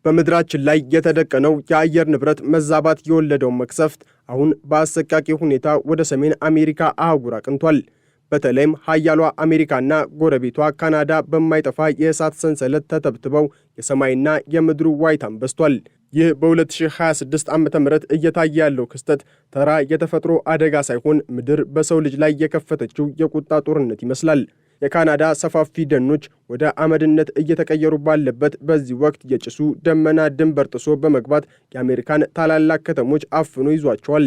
በምድራችን ላይ የተደቀነው የአየር ንብረት መዛባት የወለደው መቅሰፍት አሁን በአሰቃቂ ሁኔታ ወደ ሰሜን አሜሪካ አህጉር አቅንቷል። በተለይም ሀያሏ አሜሪካና ጎረቤቷ ካናዳ በማይጠፋ የእሳት ሰንሰለት ተተብትበው የሰማይና የምድሩ ዋይታም በስቷል። ይህ በ2026 ዓ.ም እየታየ ያለው ክስተት ተራ የተፈጥሮ አደጋ ሳይሆን ምድር በሰው ልጅ ላይ የከፈተችው የቁጣ ጦርነት ይመስላል። የካናዳ ሰፋፊ ደኖች ወደ አመድነት እየተቀየሩ ባለበት በዚህ ወቅት የጭሱ ደመና ድንበር ጥሶ በመግባት የአሜሪካን ታላላቅ ከተሞች አፍኖ ይዟቸዋል።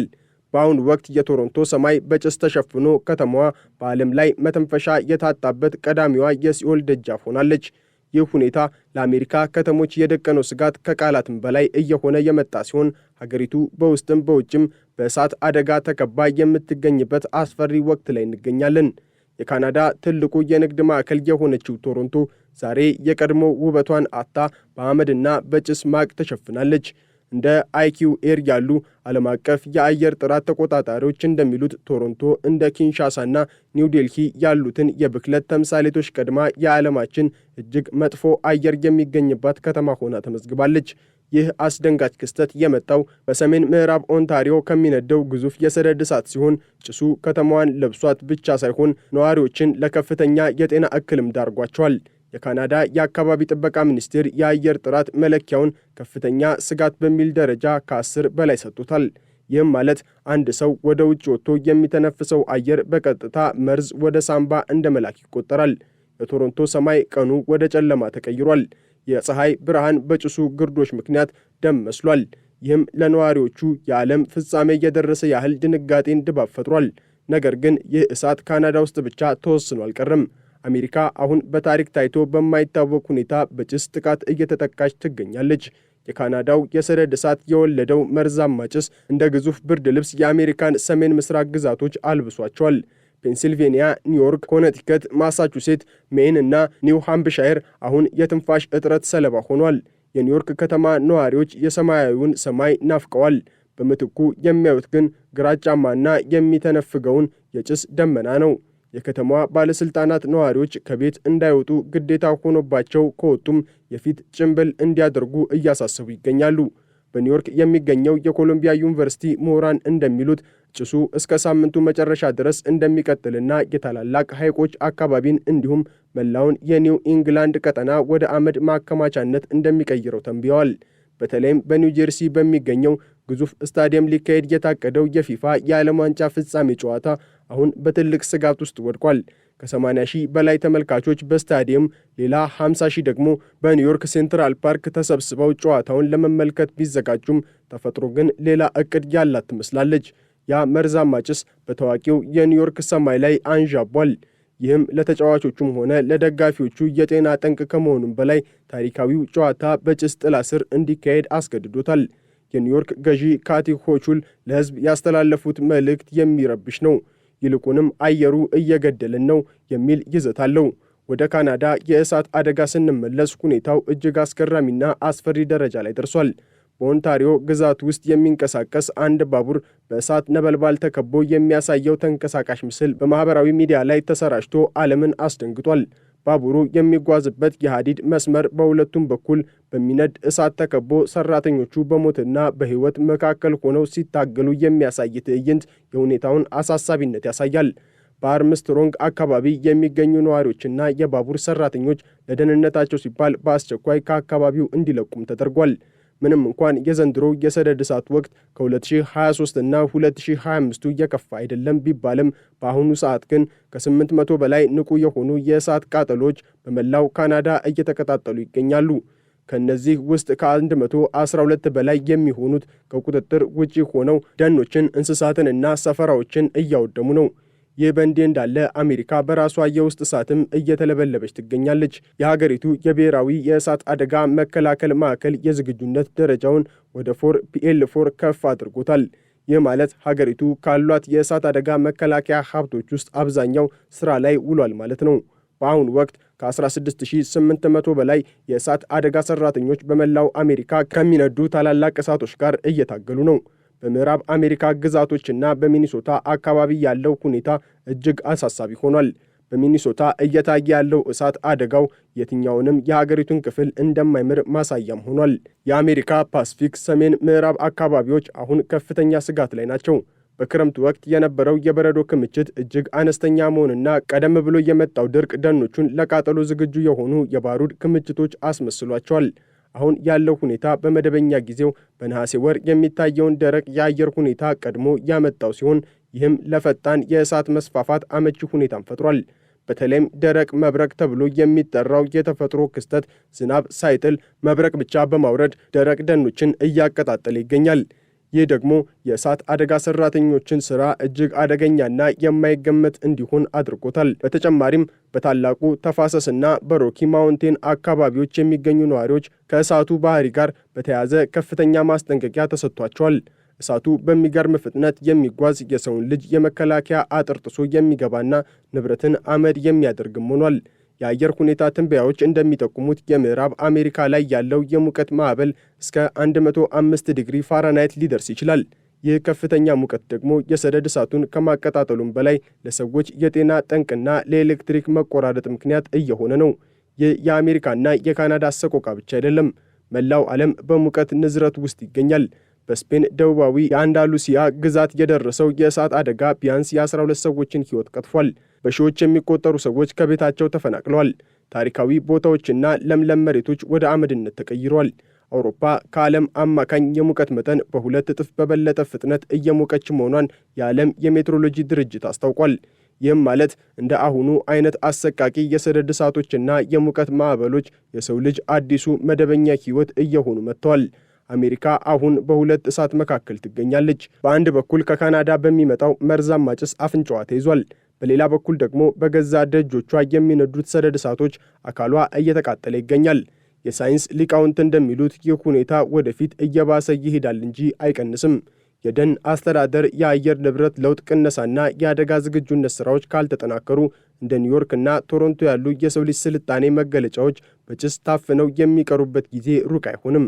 በአሁኑ ወቅት የቶሮንቶ ሰማይ በጭስ ተሸፍኖ ከተማዋ በዓለም ላይ መተንፈሻ የታጣበት ቀዳሚዋ የሲኦል ደጃፍ ሆናለች። ይህ ሁኔታ ለአሜሪካ ከተሞች የደቀነው ስጋት ከቃላትም በላይ እየሆነ የመጣ ሲሆን ሀገሪቱ በውስጥም በውጭም በእሳት አደጋ ተከባ የምትገኝበት አስፈሪ ወቅት ላይ እንገኛለን። የካናዳ ትልቁ የንግድ ማዕከል የሆነችው ቶሮንቶ ዛሬ የቀድሞ ውበቷን አጥታ በአመድና በጭስ ማቅ ተሸፍናለች። እንደ አይኪው ኤር ያሉ ዓለም አቀፍ የአየር ጥራት ተቆጣጣሪዎች እንደሚሉት ቶሮንቶ እንደ ኪንሻሳና ኒው ዴልሂ ያሉትን የብክለት ተምሳሌቶች ቀድማ የዓለማችን እጅግ መጥፎ አየር የሚገኝባት ከተማ ሆና ተመዝግባለች። ይህ አስደንጋጭ ክስተት የመጣው በሰሜን ምዕራብ ኦንታሪዮ ከሚነደው ግዙፍ የሰደድ እሳት ሲሆን ጭሱ ከተማዋን ለብሷት ብቻ ሳይሆን ነዋሪዎችን ለከፍተኛ የጤና እክልም ዳርጓቸዋል። የካናዳ የአካባቢ ጥበቃ ሚኒስቴር የአየር ጥራት መለኪያውን ከፍተኛ ስጋት በሚል ደረጃ ከ10 በላይ ሰጥቶታል። ይህም ማለት አንድ ሰው ወደ ውጭ ወጥቶ የሚተነፍሰው አየር በቀጥታ መርዝ ወደ ሳምባ እንደ መላክ ይቆጠራል። የቶሮንቶ ሰማይ ቀኑ ወደ ጨለማ ተቀይሯል። የፀሐይ ብርሃን በጭሱ ግርዶች ምክንያት ደም መስሏል። ይህም ለነዋሪዎቹ የዓለም ፍጻሜ የደረሰ ያህል ድንጋጤን ድባብ ፈጥሯል። ነገር ግን ይህ እሳት ካናዳ ውስጥ ብቻ ተወስኖ አልቀረም። አሜሪካ አሁን በታሪክ ታይቶ በማይታወቅ ሁኔታ በጭስ ጥቃት እየተጠቃች ትገኛለች። የካናዳው የሰደድ እሳት የወለደው መርዛማ ጭስ እንደ ግዙፍ ብርድ ልብስ የአሜሪካን ሰሜን ምስራቅ ግዛቶች አልብሷቸዋል። ፔንሲልቬኒያ፣ ኒውዮርክ፣ ኮነቲከት፣ ማሳቹሴት፣ ሜን እና ኒው ሃምፕሻየር አሁን የትንፋሽ እጥረት ሰለባ ሆኗል። የኒውዮርክ ከተማ ነዋሪዎች የሰማያዊውን ሰማይ ናፍቀዋል። በምትኩ የሚያዩት ግን ግራጫማና የሚተነፍገውን የጭስ ደመና ነው። የከተማዋ ባለስልጣናት ነዋሪዎች ከቤት እንዳይወጡ ግዴታ ሆኖባቸው ከወጡም የፊት ጭንብል እንዲያደርጉ እያሳሰቡ ይገኛሉ። በኒውዮርክ የሚገኘው የኮሎምቢያ ዩኒቨርሲቲ ምሁራን እንደሚሉት ጭሱ እስከ ሳምንቱ መጨረሻ ድረስ እንደሚቀጥልና የታላላቅ ሐይቆች አካባቢን እንዲሁም መላውን የኒው ኢንግላንድ ቀጠና ወደ አመድ ማከማቻነት እንደሚቀይረው ተንብየዋል። በተለይም በኒው ጀርሲ በሚገኘው ግዙፍ ስታዲየም ሊካሄድ የታቀደው የፊፋ የዓለም ዋንጫ ፍጻሜ ጨዋታ አሁን በትልቅ ስጋት ውስጥ ወድቋል። ከ80 ሺህ በላይ ተመልካቾች በስታዲየም ሌላ 50 ሺህ ደግሞ በኒውዮርክ ሴንትራል ፓርክ ተሰብስበው ጨዋታውን ለመመልከት ቢዘጋጁም ተፈጥሮ ግን ሌላ እቅድ ያላት ትመስላለች። ያ መርዛማ ጭስ በታዋቂው የኒውዮርክ ሰማይ ላይ አንዣቧል። ይህም ለተጫዋቾቹም ሆነ ለደጋፊዎቹ የጤና ጠንቅ ከመሆኑም በላይ ታሪካዊው ጨዋታ በጭስ ጥላ ስር እንዲካሄድ አስገድዶታል። የኒውዮርክ ገዢ ካቲ ሆቹል ለሕዝብ ያስተላለፉት መልእክት የሚረብሽ ነው። ይልቁንም አየሩ እየገደለን ነው የሚል ይዘት አለው። ወደ ካናዳ የእሳት አደጋ ስንመለስ ሁኔታው እጅግ አስገራሚና አስፈሪ ደረጃ ላይ ደርሷል። በኦንታሪዮ ግዛት ውስጥ የሚንቀሳቀስ አንድ ባቡር በእሳት ነበልባል ተከቦ የሚያሳየው ተንቀሳቃሽ ምስል በማህበራዊ ሚዲያ ላይ ተሰራጭቶ ዓለምን አስደንግጧል። ባቡሩ የሚጓዝበት የሐዲድ መስመር በሁለቱም በኩል በሚነድ እሳት ተከቦ ሰራተኞቹ በሞትና በሕይወት መካከል ሆነው ሲታገሉ የሚያሳይ ትዕይንት የሁኔታውን አሳሳቢነት ያሳያል። በአርምስትሮንግ አካባቢ የሚገኙ ነዋሪዎችና የባቡር ሰራተኞች ለደህንነታቸው ሲባል በአስቸኳይ ከአካባቢው እንዲለቁም ተደርጓል። ምንም እንኳን የዘንድሮ የሰደድ እሳት ወቅት ከ2023 እና 2025ቱ የከፋ አይደለም ቢባልም በአሁኑ ሰዓት ግን ከ800 በላይ ንቁ የሆኑ የእሳት ቃጠሎች በመላው ካናዳ እየተቀጣጠሉ ይገኛሉ። ከእነዚህ ውስጥ ከ112 በላይ የሚሆኑት ከቁጥጥር ውጪ ሆነው ደኖችን፣ እንስሳትንና ሰፈራዎችን እያወደሙ ነው። ይህ በእንዲህ እንዳለ አሜሪካ በራሷ የውስጥ እሳትም እየተለበለበች ትገኛለች። የሀገሪቱ የብሔራዊ የእሳት አደጋ መከላከል ማዕከል የዝግጁነት ደረጃውን ወደ 4PL4 ከፍ አድርጎታል። ይህ ማለት ሀገሪቱ ካሏት የእሳት አደጋ መከላከያ ሀብቶች ውስጥ አብዛኛው ስራ ላይ ውሏል ማለት ነው። በአሁኑ ወቅት ከ16800 በላይ የእሳት አደጋ ሰራተኞች በመላው አሜሪካ ከሚነዱ ታላላቅ እሳቶች ጋር እየታገሉ ነው። በምዕራብ አሜሪካ ግዛቶችና በሚኒሶታ አካባቢ ያለው ሁኔታ እጅግ አሳሳቢ ሆኗል። በሚኒሶታ እየታየ ያለው እሳት አደጋው የትኛውንም የሀገሪቱን ክፍል እንደማይምር ማሳያም ሆኗል። የአሜሪካ ፓሲፊክ ሰሜን ምዕራብ አካባቢዎች አሁን ከፍተኛ ስጋት ላይ ናቸው። በክረምቱ ወቅት የነበረው የበረዶ ክምችት እጅግ አነስተኛ መሆንና ቀደም ብሎ የመጣው ድርቅ ደኖቹን ለቃጠሎ ዝግጁ የሆኑ የባሩድ ክምችቶች አስመስሏቸዋል። አሁን ያለው ሁኔታ በመደበኛ ጊዜው በነሐሴ ወር የሚታየውን ደረቅ የአየር ሁኔታ ቀድሞ ያመጣው ሲሆን ይህም ለፈጣን የእሳት መስፋፋት አመቺ ሁኔታን ፈጥሯል። በተለይም ደረቅ መብረቅ ተብሎ የሚጠራው የተፈጥሮ ክስተት ዝናብ ሳይጥል መብረቅ ብቻ በማውረድ ደረቅ ደኖችን እያቀጣጠለ ይገኛል። ይህ ደግሞ የእሳት አደጋ ሰራተኞችን ሥራ እጅግ አደገኛና የማይገመት እንዲሆን አድርጎታል። በተጨማሪም በታላቁ ተፋሰስና በሮኪ ማውንቴን አካባቢዎች የሚገኙ ነዋሪዎች ከእሳቱ ባህሪ ጋር በተያያዘ ከፍተኛ ማስጠንቀቂያ ተሰጥቷቸዋል። እሳቱ በሚገርም ፍጥነት የሚጓዝ የሰውን ልጅ የመከላከያ አጥር ጥሶ የሚገባና ንብረትን አመድ የሚያደርግም ሆኗል። የአየር ሁኔታ ትንበያዎች እንደሚጠቁሙት የምዕራብ አሜሪካ ላይ ያለው የሙቀት ማዕበል እስከ 105 ዲግሪ ፋራናይት ሊደርስ ይችላል። ይህ ከፍተኛ ሙቀት ደግሞ የሰደድ እሳቱን ከማቀጣጠሉም በላይ ለሰዎች የጤና ጠንቅና ለኤሌክትሪክ መቆራረጥ ምክንያት እየሆነ ነው። ይህ የአሜሪካና የካናዳ ሰቆቃ ብቻ አይደለም። መላው ዓለም በሙቀት ንዝረት ውስጥ ይገኛል። በስፔን ደቡባዊ የአንዳሉሲያ ግዛት የደረሰው የእሳት አደጋ ቢያንስ የ12 ሰዎችን ሕይወት ቀጥፏል። በሺዎች የሚቆጠሩ ሰዎች ከቤታቸው ተፈናቅለዋል። ታሪካዊ ቦታዎችና ለምለም መሬቶች ወደ አመድነት ተቀይረዋል። አውሮፓ ከዓለም አማካኝ የሙቀት መጠን በ2 እጥፍ በበለጠ ፍጥነት እየሞቀች መሆኗን የዓለም የሜትሮሎጂ ድርጅት አስታውቋል። ይህም ማለት እንደ አሁኑ አይነት አሰቃቂ የሰደድ እሳቶችና የሙቀት ማዕበሎች የሰው ልጅ አዲሱ መደበኛ ሕይወት እየሆኑ መጥተዋል። አሜሪካ አሁን በሁለት እሳት መካከል ትገኛለች። በአንድ በኩል ከካናዳ በሚመጣው መርዛማ ጭስ አፍንጫዋ ተይዟል። በሌላ በኩል ደግሞ በገዛ ደጆቿ የሚነዱት ሰደድ እሳቶች አካሏ እየተቃጠለ ይገኛል። የሳይንስ ሊቃውንት እንደሚሉት ይህ ሁኔታ ወደፊት እየባሰ ይሄዳል እንጂ አይቀንስም። የደን አስተዳደር፣ የአየር ንብረት ለውጥ ቅነሳና የአደጋ ዝግጁነት ሥራዎች ካልተጠናከሩ እንደ ኒውዮርክና ቶሮንቶ ያሉ የሰው ልጅ ስልጣኔ መገለጫዎች በጭስ ታፍነው የሚቀሩበት ጊዜ ሩቅ አይሆንም።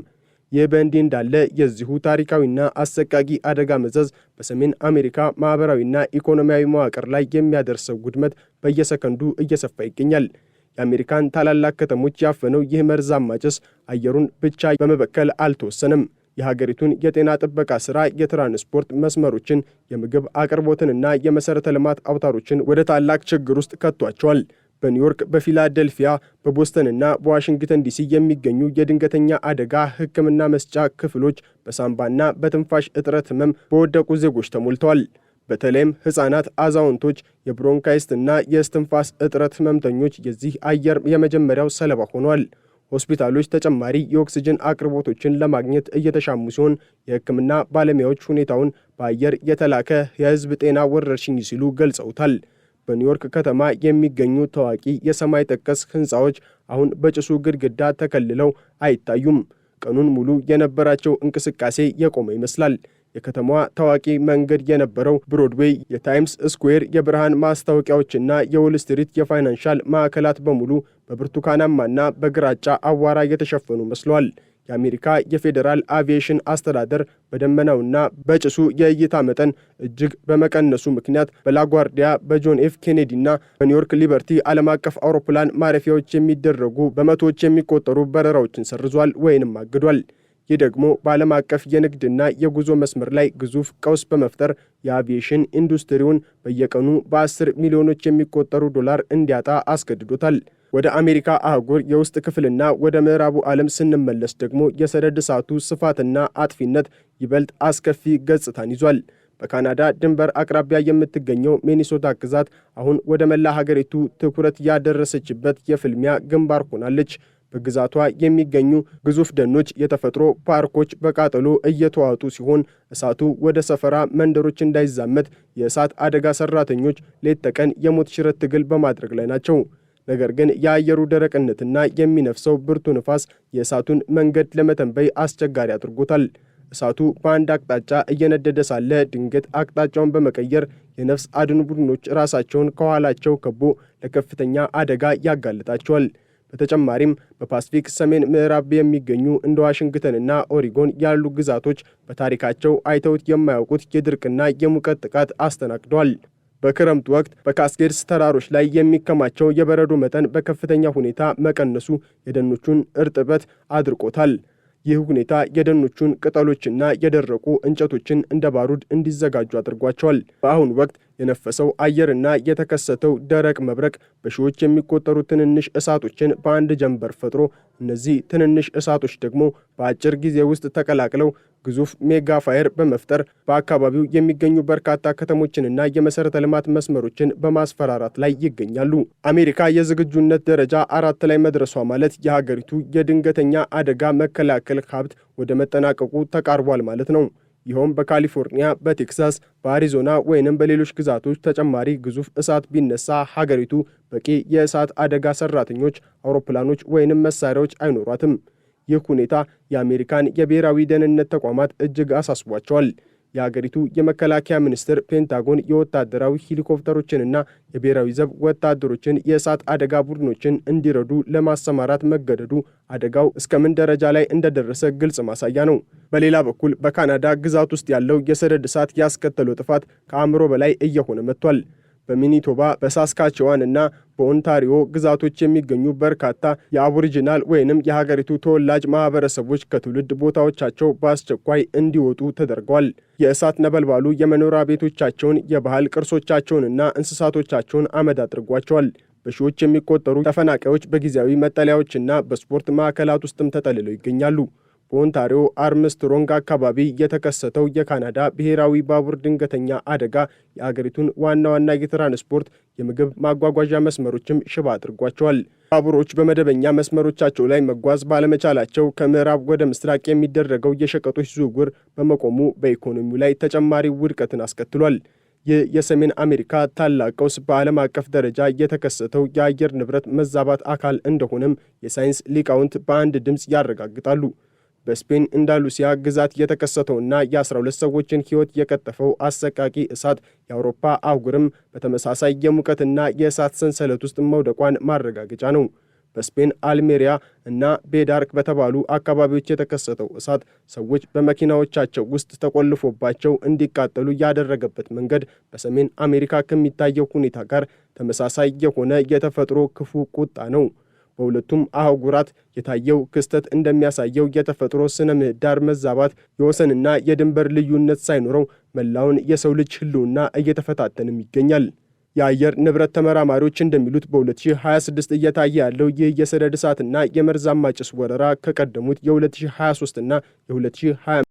ይህ በእንዲህ እንዳለ የዚሁ ታሪካዊና አሰቃቂ አደጋ መዘዝ በሰሜን አሜሪካ ማኅበራዊና ኢኮኖሚያዊ መዋቅር ላይ የሚያደርሰው ውድመት በየሰከንዱ እየሰፋ ይገኛል። የአሜሪካን ታላላቅ ከተሞች ያፈነው ይህ መርዛማ ጭስ አየሩን ብቻ በመበከል አልተወሰነም። የሀገሪቱን የጤና ጥበቃ ሥራ፣ የትራንስፖርት መስመሮችን፣ የምግብ አቅርቦትንና የመሠረተ ልማት አውታሮችን ወደ ታላቅ ችግር ውስጥ ከቷቸዋል። በኒውዮርክ፣ በፊላደልፊያ፣ በቦስተንና በዋሽንግተን ዲሲ የሚገኙ የድንገተኛ አደጋ ሕክምና መስጫ ክፍሎች በሳምባና በትንፋሽ እጥረት ህመም በወደቁ ዜጎች ተሞልተዋል። በተለይም ሕፃናት፣ አዛውንቶች፣ የብሮንካይስትና የእስትንፋስ እጥረት ህመምተኞች የዚህ አየር የመጀመሪያው ሰለባ ሆነዋል። ሆስፒታሎች ተጨማሪ የኦክስጅን አቅርቦቶችን ለማግኘት እየተሻሙ ሲሆን የሕክምና ባለሙያዎች ሁኔታውን በአየር የተላከ የሕዝብ ጤና ወረርሽኝ ሲሉ ገልጸውታል። በኒውዮርክ ከተማ የሚገኙ ታዋቂ የሰማይ ጠቀስ ሕንፃዎች አሁን በጭሱ ግድግዳ ተከልለው አይታዩም። ቀኑን ሙሉ የነበራቸው እንቅስቃሴ የቆመ ይመስላል። የከተማዋ ታዋቂ መንገድ የነበረው ብሮድዌይ፣ የታይምስ ስኩዌር የብርሃን ማስታወቂያዎችና የዎል ስትሪት የፋይናንሻል ማዕከላት በሙሉ በብርቱካናማና በግራጫ አዋራ የተሸፈኑ መስለዋል። የአሜሪካ የፌዴራል አቪዬሽን አስተዳደር በደመናውና በጭሱ የእይታ መጠን እጅግ በመቀነሱ ምክንያት በላጓርዲያ፣ በጆን ኤፍ ኬኔዲና በኒውዮርክ ሊበርቲ ዓለም አቀፍ አውሮፕላን ማረፊያዎች የሚደረጉ በመቶዎች የሚቆጠሩ በረራዎችን ሰርዟል ወይንም አግዷል። ይህ ደግሞ በዓለም አቀፍ የንግድና የጉዞ መስመር ላይ ግዙፍ ቀውስ በመፍጠር የአቪዬሽን ኢንዱስትሪውን በየቀኑ በ10 ሚሊዮኖች የሚቆጠሩ ዶላር እንዲያጣ አስገድዶታል። ወደ አሜሪካ አህጉር የውስጥ ክፍልና ወደ ምዕራቡ ዓለም ስንመለስ ደግሞ የሰደድ እሳቱ ስፋትና አጥፊነት ይበልጥ አስከፊ ገጽታን ይዟል። በካናዳ ድንበር አቅራቢያ የምትገኘው ሚኒሶታ ግዛት አሁን ወደ መላ ሀገሪቱ ትኩረት ያደረሰችበት የፍልሚያ ግንባር ሆናለች። በግዛቷ የሚገኙ ግዙፍ ደኖች፣ የተፈጥሮ ፓርኮች በቃጠሎ እየተዋጡ ሲሆን እሳቱ ወደ ሰፈራ መንደሮች እንዳይዛመት የእሳት አደጋ ሰራተኞች ሌት ተቀን የሞት ሽረት ትግል በማድረግ ላይ ናቸው። ነገር ግን የአየሩ ደረቅነትና የሚነፍሰው ብርቱ ንፋስ የእሳቱን መንገድ ለመተንበይ አስቸጋሪ አድርጎታል። እሳቱ በአንድ አቅጣጫ እየነደደ ሳለ ድንገት አቅጣጫውን በመቀየር የነፍስ አድን ቡድኖች ራሳቸውን ከኋላቸው ከቦ ለከፍተኛ አደጋ ያጋልጣቸዋል። በተጨማሪም በፓሲፊክ ሰሜን ምዕራብ የሚገኙ እንደ ዋሽንግተንና ኦሪጎን ያሉ ግዛቶች በታሪካቸው አይተውት የማያውቁት የድርቅና የሙቀት ጥቃት አስተናግደዋል። በክረምቱ ወቅት በካስኬድስ ተራሮች ላይ የሚከማቸው የበረዶ መጠን በከፍተኛ ሁኔታ መቀነሱ የደኖቹን እርጥበት አድርቆታል። ይህ ሁኔታ የደኖቹን ቅጠሎችና የደረቁ እንጨቶችን እንደ ባሩድ እንዲዘጋጁ አድርጓቸዋል። በአሁኑ ወቅት የነፈሰው አየርና የተከሰተው ደረቅ መብረቅ በሺዎች የሚቆጠሩ ትንንሽ እሳቶችን በአንድ ጀንበር ፈጥሮ እነዚህ ትንንሽ እሳቶች ደግሞ በአጭር ጊዜ ውስጥ ተቀላቅለው ግዙፍ ሜጋ ፋየር በመፍጠር በአካባቢው የሚገኙ በርካታ ከተሞችንና የመሠረተ ልማት መስመሮችን በማስፈራራት ላይ ይገኛሉ። አሜሪካ የዝግጁነት ደረጃ 4 ላይ መድረሷ ማለት የሀገሪቱ የድንገተኛ አደጋ መከላከል ሀብት ወደ መጠናቀቁ ተቃርቧል ማለት ነው። ይኸውም በካሊፎርኒያ፣ በቴክሳስ፣ በአሪዞና ወይንም በሌሎች ግዛቶች ተጨማሪ ግዙፍ እሳት ቢነሳ ሀገሪቱ በቂ የእሳት አደጋ ሰራተኞች፣ አውሮፕላኖች ወይንም መሳሪያዎች አይኖሯትም። ይህ ሁኔታ የአሜሪካን የብሔራዊ ደህንነት ተቋማት እጅግ አሳስቧቸዋል። የሀገሪቱ የመከላከያ ሚኒስትር ፔንታጎን የወታደራዊ ሄሊኮፕተሮችንና የብሔራዊ ዘብ ወታደሮችን የእሳት አደጋ ቡድኖችን እንዲረዱ ለማሰማራት መገደዱ አደጋው እስከምን ደረጃ ላይ እንደደረሰ ግልጽ ማሳያ ነው። በሌላ በኩል በካናዳ ግዛት ውስጥ ያለው የሰደድ እሳት ያስከተለው ጥፋት ከአእምሮ በላይ እየሆነ መጥቷል። በሚኒቶባ በሳስካቸዋን እና በኦንታሪዮ ግዛቶች የሚገኙ በርካታ የአቦሪጂናል ወይንም የሀገሪቱ ተወላጅ ማህበረሰቦች ከትውልድ ቦታዎቻቸው በአስቸኳይ እንዲወጡ ተደርገዋል። የእሳት ነበልባሉ የመኖሪያ ቤቶቻቸውን፣ የባህል ቅርሶቻቸውንና እንስሳቶቻቸውን አመድ አድርጓቸዋል። በሺዎች የሚቆጠሩ ተፈናቃዮች በጊዜያዊ መጠለያዎችና በስፖርት ማዕከላት ውስጥም ተጠልለው ይገኛሉ። በኦንታሪዮ አርምስትሮንግ አካባቢ የተከሰተው የካናዳ ብሔራዊ ባቡር ድንገተኛ አደጋ የአገሪቱን ዋና ዋና የትራንስፖርት የምግብ ማጓጓዣ መስመሮችም ሽባ አድርጓቸዋል። ባቡሮች በመደበኛ መስመሮቻቸው ላይ መጓዝ ባለመቻላቸው ከምዕራብ ወደ ምስራቅ የሚደረገው የሸቀጦች ዝውውር በመቆሙ በኢኮኖሚው ላይ ተጨማሪ ውድቀትን አስከትሏል። ይህ የሰሜን አሜሪካ ታላቅ ቀውስ በዓለም አቀፍ ደረጃ የተከሰተው የአየር ንብረት መዛባት አካል እንደሆነም የሳይንስ ሊቃውንት በአንድ ድምፅ ያረጋግጣሉ። በስፔን አንዳሉሲያ ግዛት የተከሰተውና የ12 ሰዎችን ሕይወት የቀጠፈው አሰቃቂ እሳት የአውሮፓ አህጉርም በተመሳሳይ የሙቀትና የእሳት ሰንሰለት ውስጥ መውደቋን ማረጋገጫ ነው። በስፔን አልሜሪያ እና ቤዳርክ በተባሉ አካባቢዎች የተከሰተው እሳት ሰዎች በመኪናዎቻቸው ውስጥ ተቆልፎባቸው እንዲቃጠሉ ያደረገበት መንገድ በሰሜን አሜሪካ ከሚታየው ሁኔታ ጋር ተመሳሳይ የሆነ የተፈጥሮ ክፉ ቁጣ ነው። በሁለቱም አህጉራት የታየው ክስተት እንደሚያሳየው የተፈጥሮ ስነ ምህዳር መዛባት የወሰንና የድንበር ልዩነት ሳይኖረው መላውን የሰው ልጅ ሕልውና እየተፈታተንም ይገኛል። የአየር ንብረት ተመራማሪዎች እንደሚሉት በ2026 እየታየ ያለው ይህ የሰደድ እሳትና የመርዛማ ጭስ ወረራ ከቀደሙት የ2023 እና የ2020